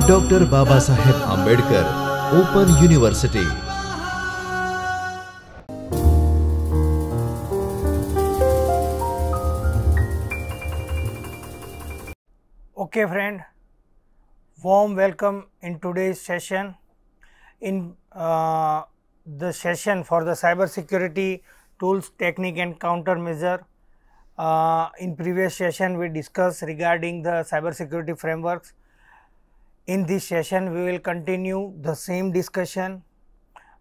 Dr. Baba Saheb Ambedkar Open University. Okay friend, warm welcome in today's session. In the session for the cyber security tools, technique and countermeasure. In previous session we discussed regarding the cyber security frameworks. In this session we will continue the same discussion.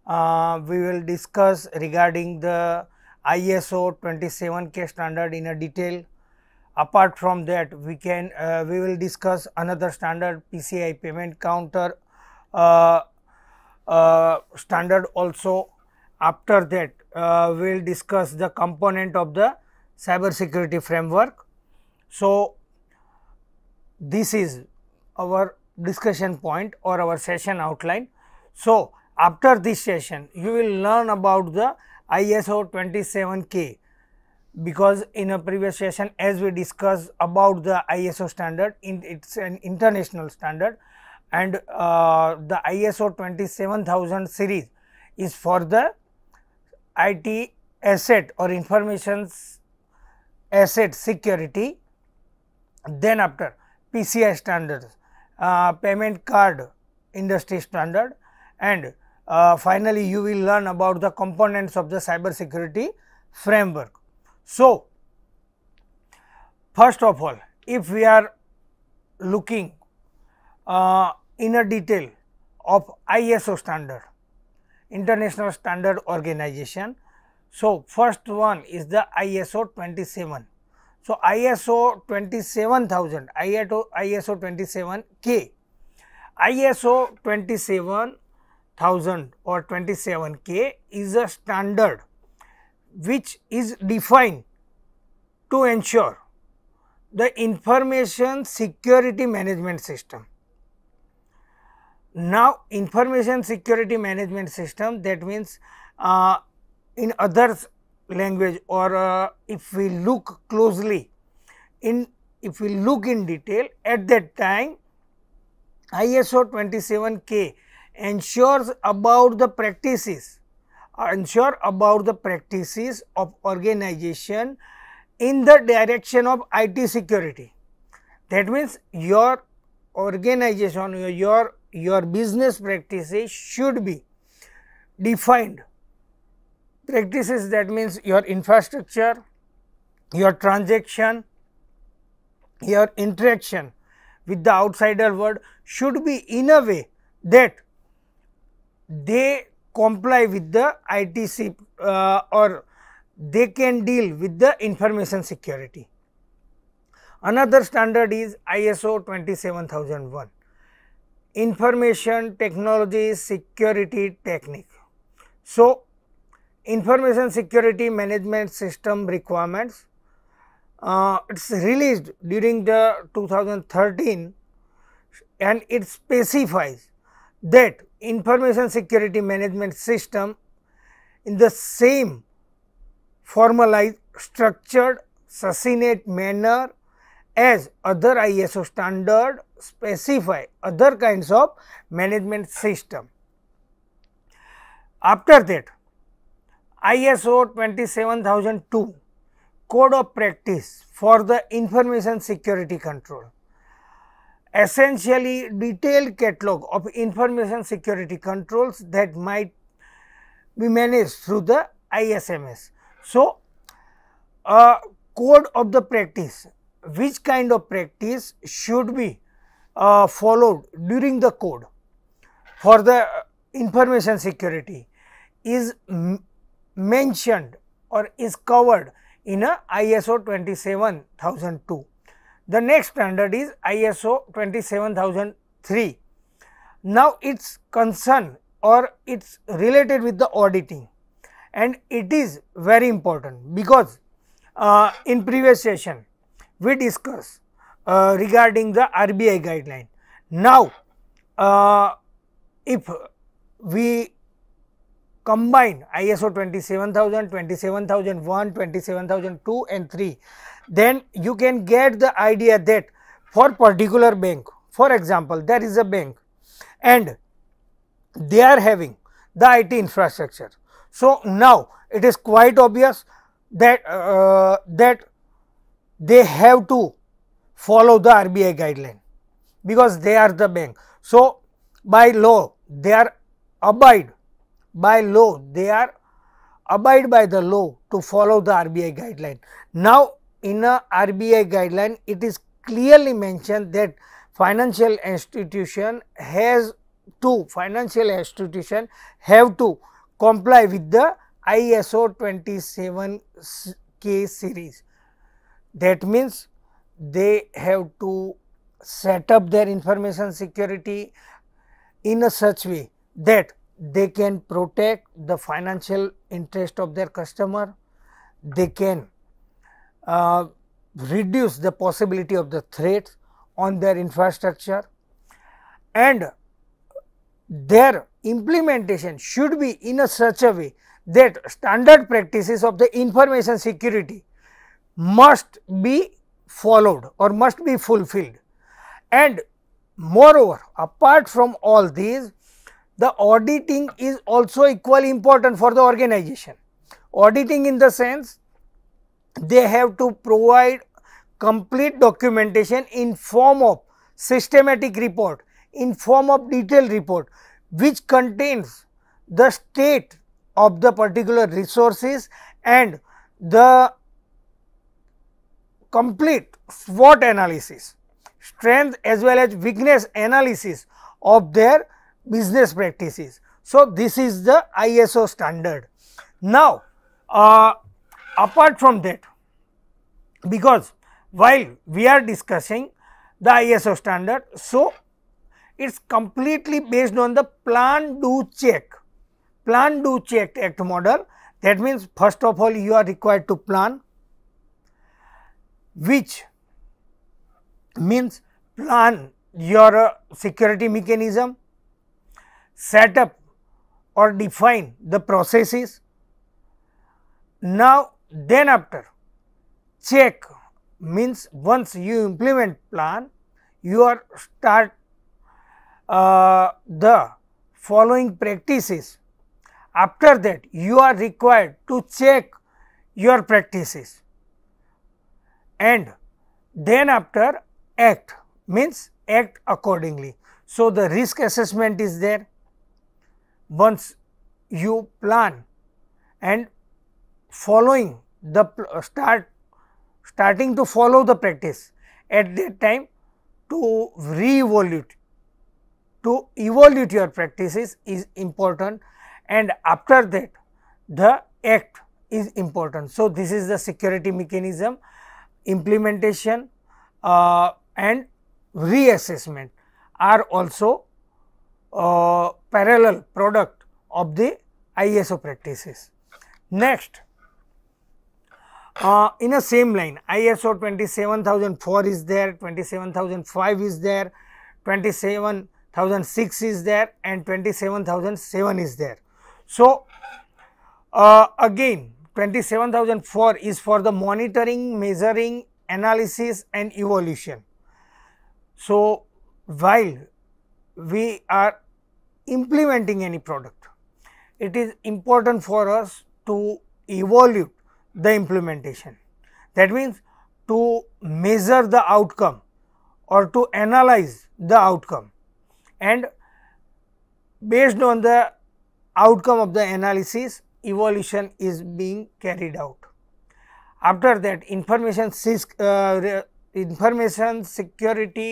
We will discuss regarding the ISO 27K standard in a detail. Apart from that, we will discuss another standard, PCI payment counter standard also. After that, we will discuss the component of the cyber security framework. So, this is our discussion point or our session outline. So, after this session, you will learn about the ISO 27K. Because in a previous session, as we discussed about the ISO standard, it's an international standard, and the ISO 27000 series is for the IT asset or information asset security. Then after PCI standards, payment card industry standard, and finally you will learn about the components of the cyber security framework. So, first of all, if we are looking in a detail of ISO standard, International Standard Organization. So, first one is the ISO 27. So, ISO 27000, ISO 27K, ISO 27000 or 27K is a standard which is defined to ensure the information security management system. Now, information security management system, that means in other language, or if we look closely if we look in detail, at that time ISO 27K ensures about the practices of organization in the direction of IT security. That means your organization, your business practices should be defined practices. That means your infrastructure, your transaction, your interaction with the outsider world should be in a way that they comply with the ITC or they can deal with the information security. Another standard is ISO 27001, Information Technology Security Technique. So, information security management system requirements, it is released during the 2013, and it specifies that information security management system in the same formalized, structured, succinct manner as other ISO standard specify other kinds of management system. After that, ISO 27002 Code of Practice for the Information Security Control, essentially detailed catalog of information security controls that might be managed through the ISMS. So, code of the practice, which kind of practice should be followed during the code for the information security is mentioned or is covered in a ISO 27002. The next standard is ISO 27003. Now, its concern or it's related with the auditing, and it is very important because in previous session we discussed regarding the RBI guideline. Now, if we combine ISO 27000, 27001, 27002 and 3, then you can get the idea that for particular bank. For example, there is a bank and they are having the IT infrastructure. So, now it is quite obvious that that they have to follow the RBI guideline, because they are the bank. So, by law they are abide by law, they are abide by the law to follow the RBI guideline. Now, in a RBI guideline, it is clearly mentioned that financial institution have to comply with the ISO 27K series. That means they have to set up their information security in a such way that they can protect the financial interest of their customer, they can reduce the possibility of the threats on their infrastructure, and their implementation should be in a such a way that standard practices of the information security must be followed or must be fulfilled. And moreover, apart from all these, the auditing is also equally important for the organization. Auditing in the sense, they have to provide complete documentation in form of systematic report, in form of detailed report, which contains the state of the particular resources and the complete SWOT analysis, strength as well as weakness analysis of their business practices. So, this is the ISO standard. Now, apart from that, because while we are discussing the ISO standard, so it is completely based on the plan, do, check act model. That means, first of all you are required to plan, which means plan your security mechanism, set up or define the processes. Now, then after check means once you implement plan, you are start the following practices. After that, you are required to check your practices, and then after act means act accordingly. So, the risk assessment is there. Once you plan and following the starting to follow the practice, at that time to evaluate your practices is important, and after that the act is important. So, this is the security mechanism, implementation and reassessment are also parallel product of the ISO practices. Next, in a same line, ISO 27004 is there, 27005 is there, 27006 is there, and 27007 is there. So, again 27004 is for the monitoring, measuring, analysis and evaluation. So, while we are implementing any product, it is important for us to evaluate the implementation. That means, to measure the outcome or to analyze the outcome, and based on the outcome of the analysis, evaluation is being carried out. After that, information security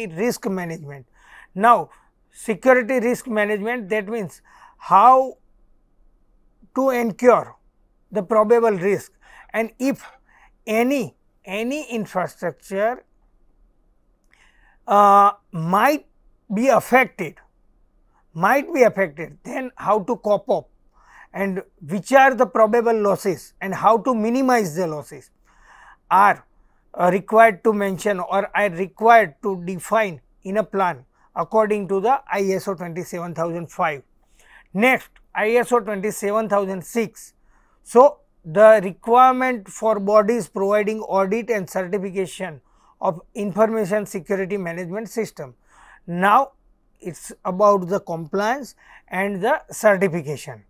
risk management. Now, security risk management, that means how to incur the probable risk, and if any infrastructure might be affected, then how to cope up, and which are the probable losses and how to minimize the losses are required to mention or are required to define in a plan according to the ISO 27005. Next, ISO 27006. So, the requirement for bodies providing audit and certification of information security management system. Now, it is about the compliance and the certification,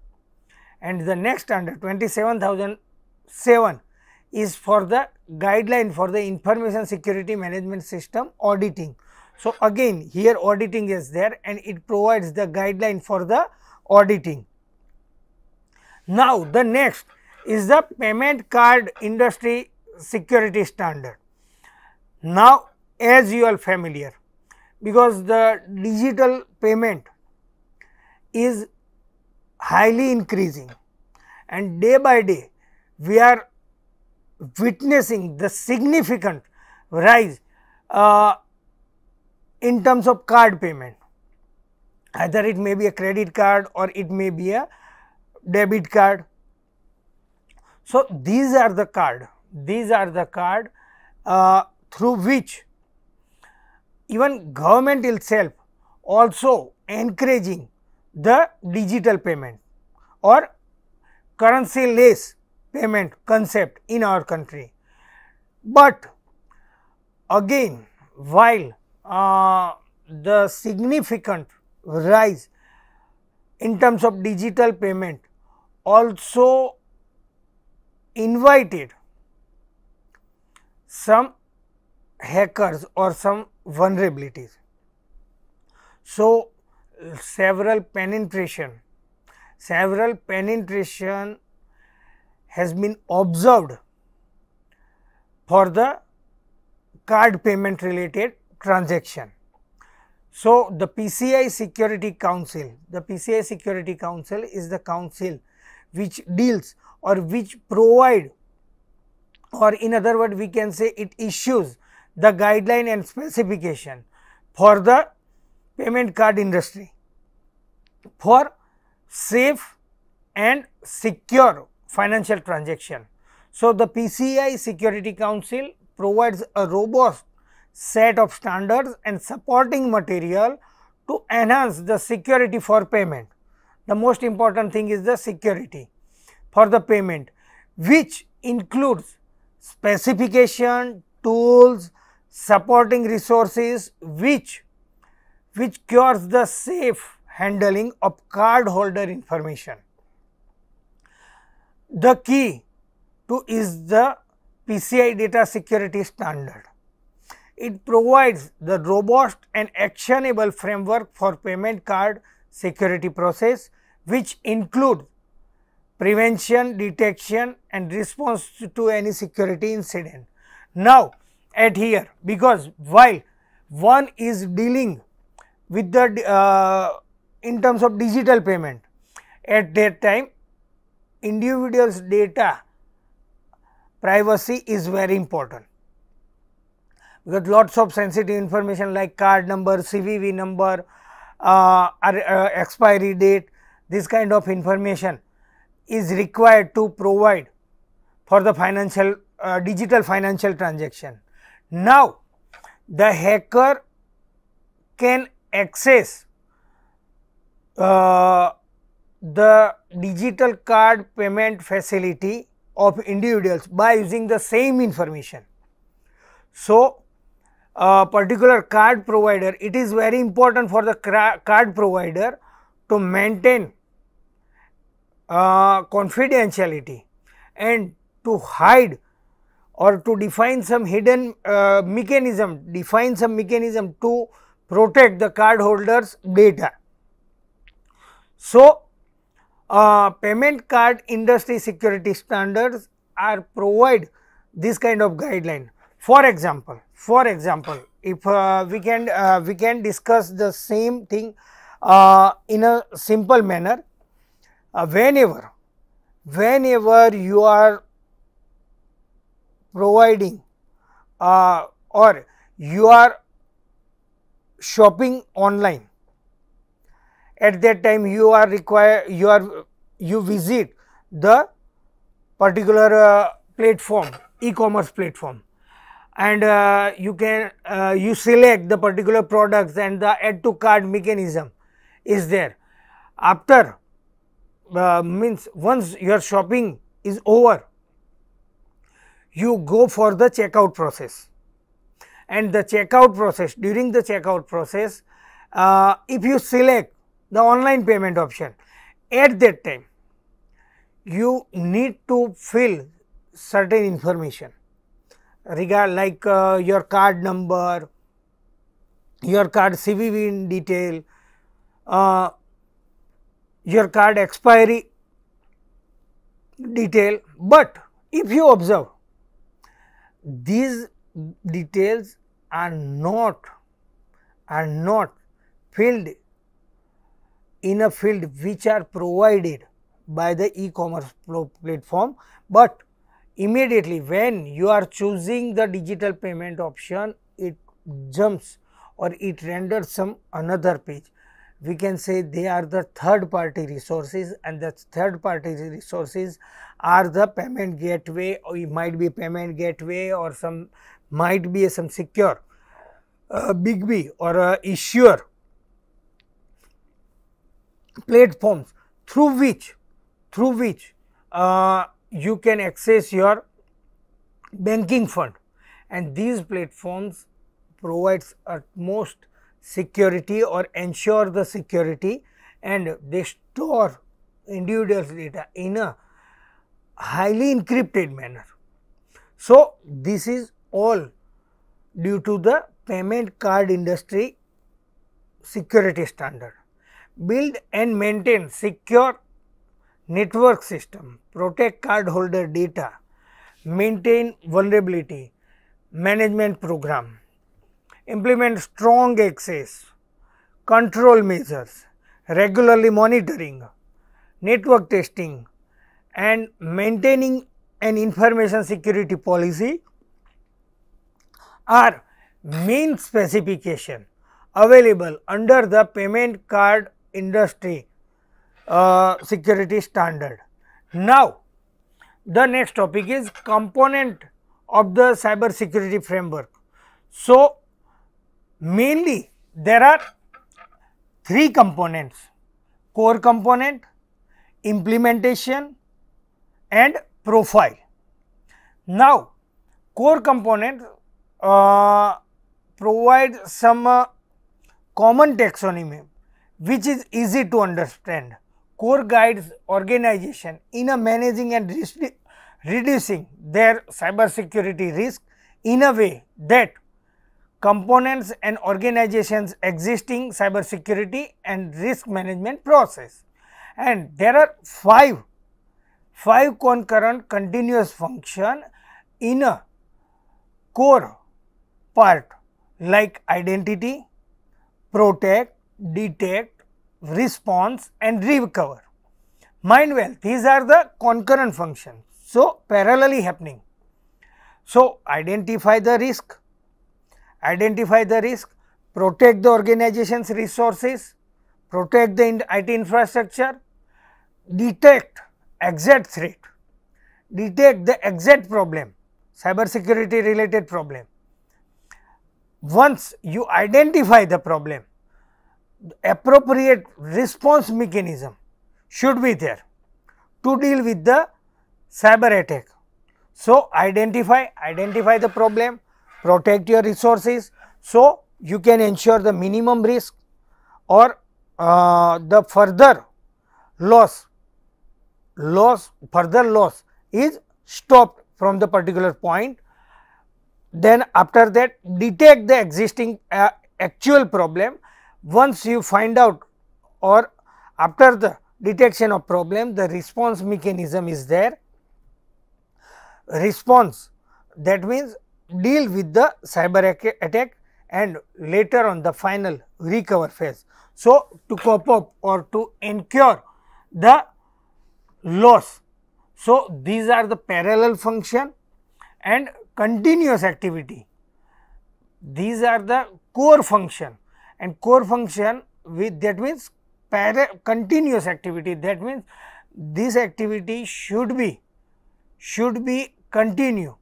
and the next standard 27007 is for the guideline for the information security management system auditing. So, again here auditing is there and it provides the guideline for the auditing. Now, the next is the payment card industry security standard. Now, as you are familiar, because the digital payment is highly increasing and day by day we are witnessing the significant rise in terms of card payment, either it may be a credit card or it may be a debit card. So, these are the card through which even government itself also encouraging the digital payment or currency less payment concept in our country. But again, while the significant rise in terms of digital payment also invited some hackers or some vulnerabilities. So, several penetration has been observed for the card payment related transaction. So, the PCI Security Council, is the council which deals or which provide, or in other words we can say it issues the guideline and specification for the payment card industry for safe and secure financial transaction. So, the PCI Security Council provides a robust set of standards and supporting material to enhance the security for payment. The most important thing is the security for the payment, which includes specification, tools, supporting resources which cures the safe handling of cardholder information. The key to is the PCI data security standard. It provides the robust and actionable framework for payment card security process, which include prevention, detection and response to any security incident. Now, at here, because while one is dealing with the in terms of digital payment, at that time individual's data privacy is very important, because lots of sensitive information like card number, CVV number, expiry date, this kind of information is required to provide for the financial digital financial transaction. Now, the hacker can access the digital card payment facility of individuals by using the same information. So, a particular card provider, it is very important for the card provider to maintain confidentiality and to hide or to define some hidden mechanism to protect the cardholder's data. So, payment card industry security standards are provide this kind of guideline. For example, if we can discuss the same thing in a simple manner. Whenever you are providing or you are shopping online, at that time you visit the particular platform, e-commerce platform, and you select the particular products and the add to cart mechanism is there. After means once your shopping is over, you go for the checkout process, and the checkout process. During the checkout process, if you select the online payment option, at that time you need to fill certain information like your card number, your card CVV in detail, your card expiry detail. But if you observe, these details are not filled in a field which are provided by the e-commerce platform, but immediately when you are choosing the digital payment option, it jumps or it renders some another page. We can say they are the third party resources, and the third party resources are the payment gateway, or it might be payment gateway, or some might be some secure big B or issuer platforms through which you can access your banking fund, and these platforms provides utmost security or ensure the security, and they store individuals data in a highly encrypted manner. So, this is all due to the payment card industry security standard. Build and maintain secure network system, protect cardholder data, maintain vulnerability management program, implement strong access control measures, regularly monitoring, network testing, and maintaining an information security policy are main specification available under the payment card industry security standard. Now, the next topic is component of the cyber security framework. So, mainly there are three components: core component, implementation, and profile. Now, core component provide some common taxonomy which is easy to understand. Core guides organization in a managing and reducing their cyber security risk in a way that components and organizations existing cyber security and risk management process. And there are five concurrent continuous function in a core part, like identity, protect, detect, response, and recover. Mind well, these are the concurrent functions, so parallelly happening. So, identify the risk, protect the organization's resources, protect the IT infrastructure, detect exact threat, detect the exact problem, cyber security related problem. Once you identify the problem, appropriate response mechanism should be there to deal with the cyber attack. So, identify the problem, protect your resources, so you can ensure the minimum risk or the further loss is stopped from the particular point. Then after that, detect the existing actual problem. Once you find out, or after the detection of problem, the response mechanism is there. Response, that means deal with the cyber attack, and later on the final recover phase. So, to cope up or to incur the loss. So, these are the parallel function and continuous activity. These are the core function, and core function with that means continuous activity, that means this activity should be continue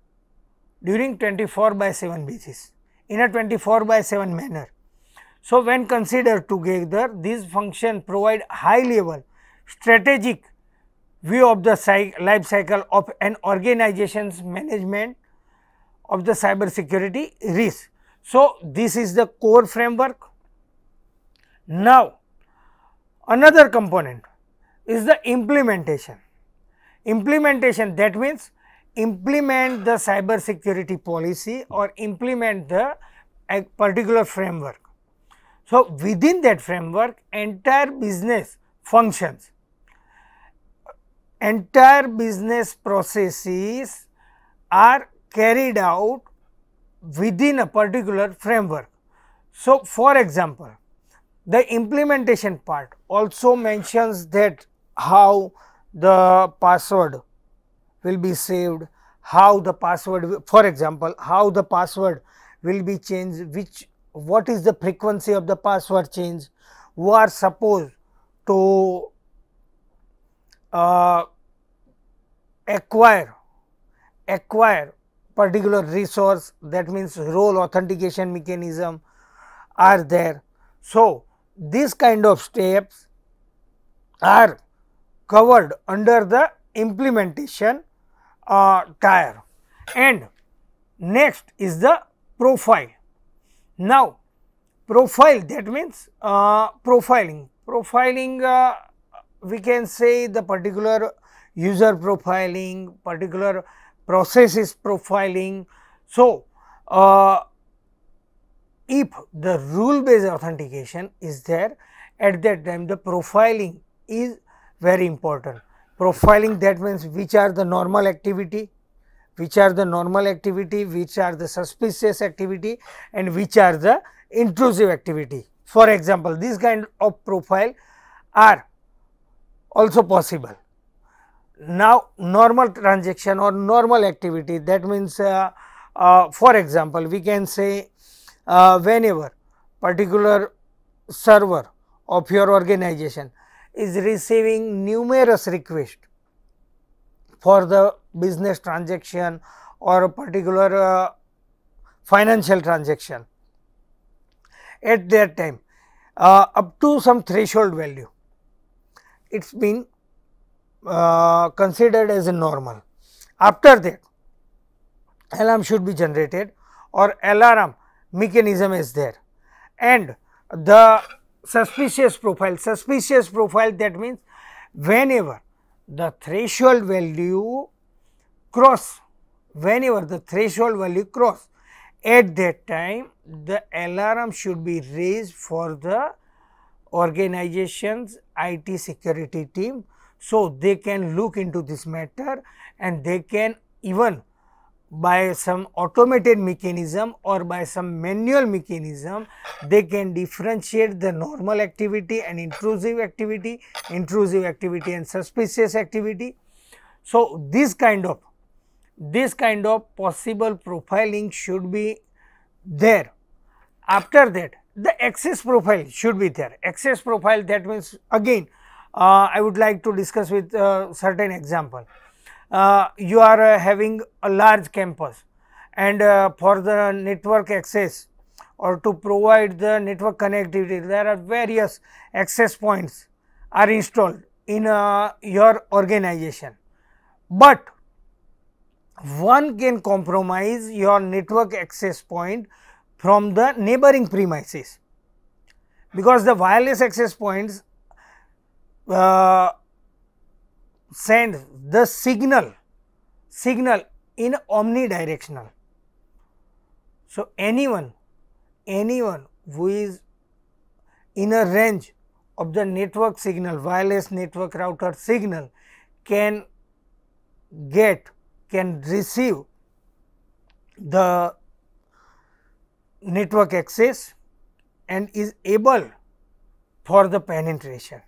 during 24/7 basis in a 24/7 manner. So, when considered together, these functions provide high level strategic view of the life cycle of an organization's management of the cyber security risk. So, this is the core framework. Now, another component is the implementation. Implementation, that means implement the cyber security policy or implement the a particular framework. So, within that framework entire business functions, entire business processes are carried out within a particular framework. So, for example, the implementation part also mentions that how the password will be saved, how the password, for example, how the password will be changed, what is the frequency of the password change, who are supposed to acquire particular resource, that means role authentication mechanism are there. So, these kind of steps are covered under the implementation tier. And next is the profile. Now, profile, that means profiling. Profiling, we can say the particular user profiling, particular processes profiling. So, if the rule based authentication is there, at that time the profiling is very important. Profiling, that means which are the normal activity, which are the suspicious activity, and which are the intrusive activity. For example, this kind of profile are also possible. Now, normal transaction or normal activity, that means for example, we can say whenever particular server of your organization is receiving numerous requests for the business transaction or a particular financial transaction, at that time up to some threshold value, it has been considered as a normal. After that, alarm should be generated or alarm mechanism is there, and the suspicious profile, that means whenever the threshold value cross, at that time the alarm should be raised for the organization's IT security team. So, they can look into this matter and they can even by some automated mechanism or by some manual mechanism, they can differentiate the normal activity and intrusive activity and suspicious activity. So, this kind of possible profiling should be there. After that, the access profile should be there. Access profile, that means again I would like to discuss with certain example. You are having a large campus, and for the network access or to provide the network connectivity, there are various access points are installed in your organization, but one can compromise your network access point from the neighboring premises, because the wireless access points send the signal in omnidirectional. So, anyone who is in a range of the network signal, wireless network router signal, can receive the network access and is able for the penetration.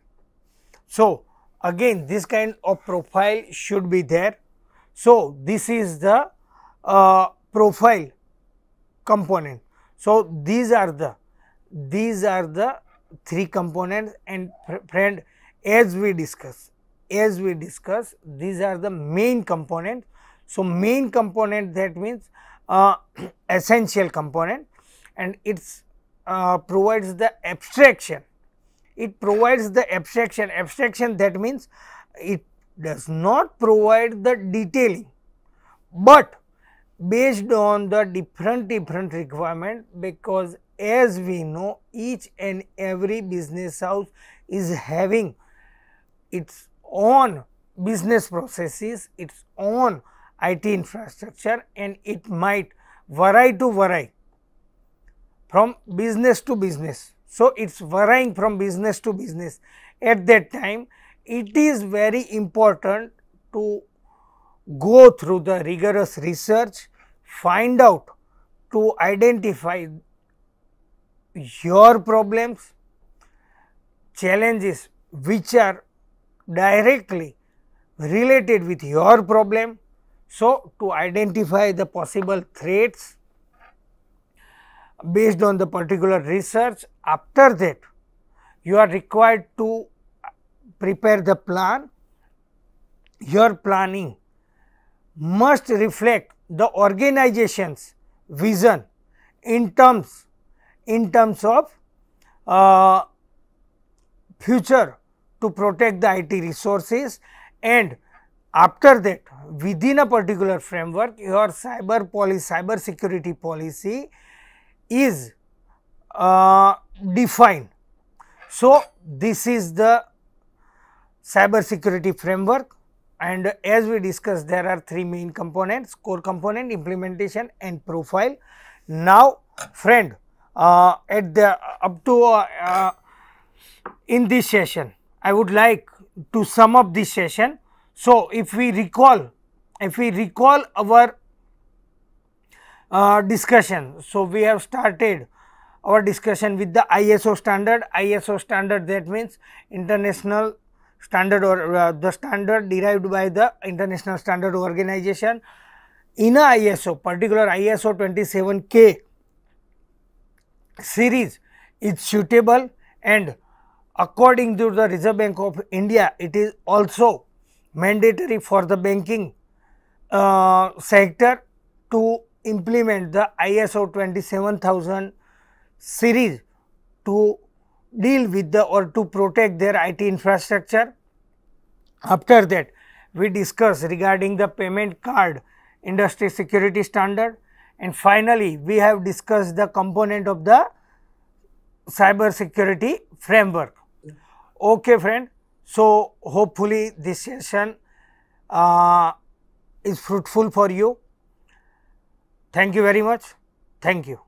So, again this kind of profile should be there. So, this is the profile component. So, these are the three components, and friend, as we discuss these are the main component. So, main component, that means essential component, and it's provides the abstraction. Abstraction, that means it does not provide the detailing, but based on the different requirement, because as we know each and every business house is having its own business processes, its own IT infrastructure, and it might vary from business to business. So, it is varying from business to business. At that time, it is very important to go through the rigorous research, find out, to identify your problems, challenges which are directly related with your problem. So, to identify the possible threats based on the particular research. After that, you are required to prepare the plan. Your planning must reflect the organization's vision in terms of future to protect the IT resources, and after that within a particular framework your cyber security policy is defined. So, this is the cyber security framework, and as we discussed there are three main components: core component, implementation and profile. Now, friend, at the in this session I would like to sum up this session. So, if we recall our discussion, so we have started our discussion with the ISO standard. ISO standard, that means international standard, or the standard derived by the International Standard Organization. In a ISO, particular ISO 27K series is suitable, and according to the Reserve Bank of India, it is also mandatory for the banking sector to implement the ISO 27000 series to deal with the, or to protect their IT infrastructure. After that, we discuss regarding the payment card industry security standard, and finally, we have discussed the component of the cyber security framework. Okay, friend. So, hopefully, this session is fruitful for you. Thank you very much. Thank you.